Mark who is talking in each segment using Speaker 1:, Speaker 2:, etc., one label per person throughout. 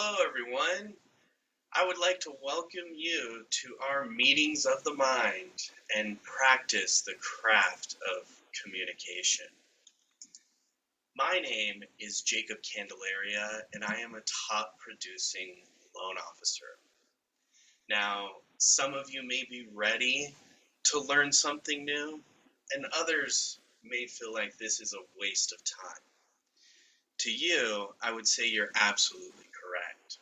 Speaker 1: Hello, everyone. I would like to welcome you to our meetings of the mind and practice the craft of communication. My name is Jacob Candelaria, and I am a top producing loan officer. Now, some of you may be ready to learn something new, and others may feel like this is a waste of time. To you, I would say you're absolutely correct.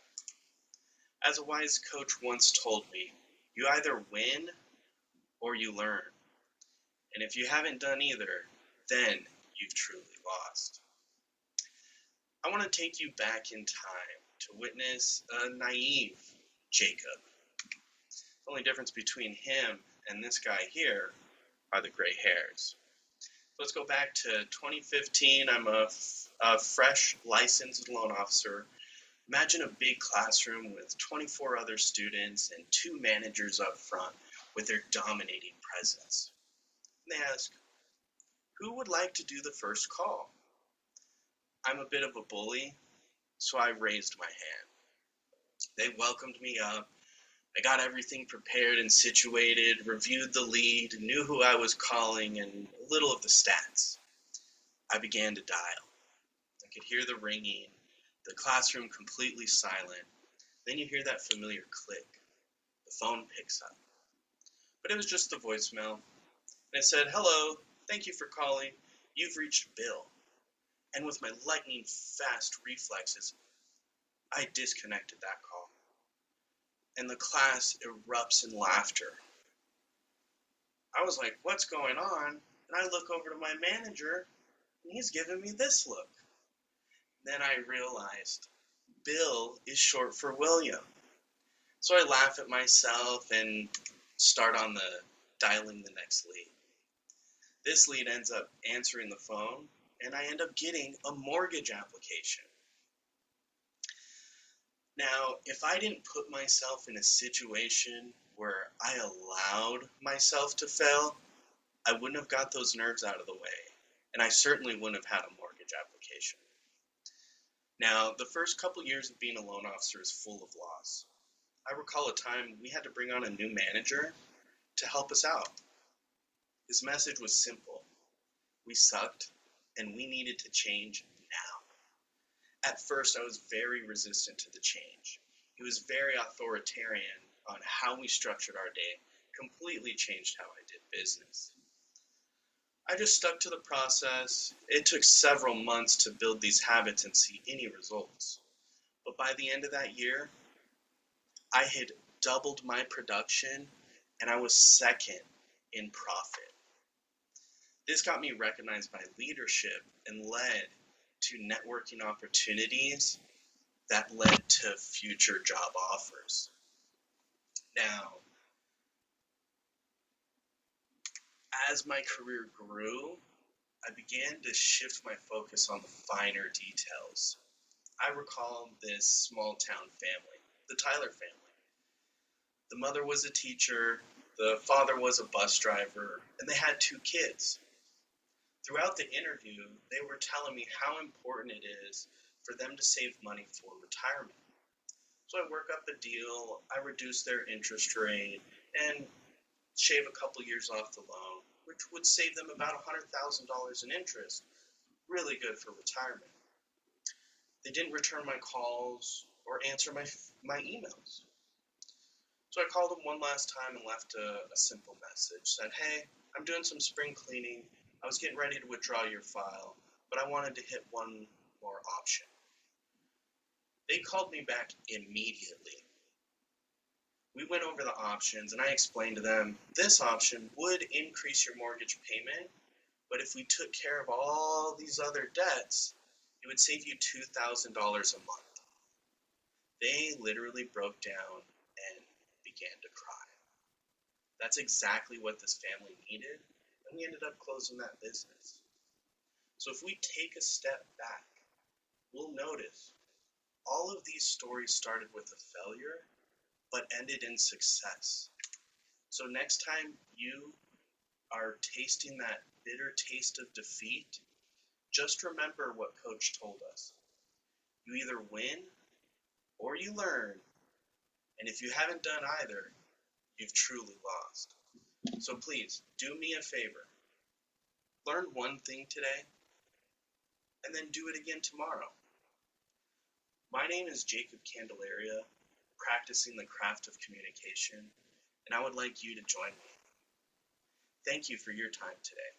Speaker 1: As a wise coach once told me, you either win or you learn. And if you haven't done either, then you've truly lost. I want to take you back in time to witness a naive Jacob. The only difference between him and this guy here are the gray hairs. Let's go back to 2015. I'm a fresh licensed loan officer. Imagine a big classroom with 24 other students and 2 managers up front with their dominating presence. And they ask, who would like to do the first call? I'm a bit of a bully, so I raised my hand. They welcomed me up. I got everything prepared and situated, reviewed the lead, knew who I was calling, and a little of the stats. I began to dial. I could hear the ringing, the classroom completely silent. Then you hear that familiar click. The phone picks up. But it was just the voicemail. And it said, hello, thank you for calling. You've reached Bill. And with my lightning fast reflexes, I disconnected that call. And the class erupts in laughter. I was like, what's going on? And I look over to my manager, and he's giving me this look. Then I realized Bill is short for William. So I laugh at myself and start on the dialing the next lead. This lead ends up answering the phone, and I end up getting a mortgage application. Now, if I didn't put myself in a situation where I allowed myself to fail, I wouldn't have got those nerves out of the way, and I certainly wouldn't have had a mortgage application. Now, the first couple years of being a loan officer is full of loss. I recall a time we had to bring on a new manager to help us out. His message was simple. We sucked, and we needed to change now. At first, I was very resistant to the change. He was very authoritarian on how we structured our day, completely changed how I did business. I just stuck to the process. It took several months to build these habits and see any results. But by the end of that year, I had doubled my production and I was second in profit. This got me recognized by leadership and led to networking opportunities that led to future job offers. Now, as my career grew, I began to shift my focus on the finer details. I recall this small town family, the Tyler family. The mother was a teacher, the father was a bus driver, and they had 2 kids. Throughout the interview, they were telling me how important it is for them to save money for retirement. So I work up a deal, I reduce their interest rate, and shave a couple years off the loan, which would save them about $100,000 in interest. Really good for retirement. They didn't return my calls or answer my emails. So I called them one last time and left a simple message. Said, hey, I'm doing some spring cleaning. I was getting ready to withdraw your file, but I wanted to hit one more option. They called me back immediately. We went over the options and I explained to them, this option would increase your mortgage payment, but if we took care of all these other debts, it would save you $2,000 a month. They literally broke down and began to cry. That's exactly what this family needed, and we ended up closing that business. So if we take a step back, we'll notice all of these stories started with a failure, but ended in success. So next time you are tasting that bitter taste of defeat, just remember what Coach told us. You either win or you learn, and if you haven't done either, you've truly lost. So please, do me a favor. Learn one thing today, and then do it again tomorrow. My name is Jacob Candelaria, practicing the craft of communication, and I would like you to join me. Thank you for your time today.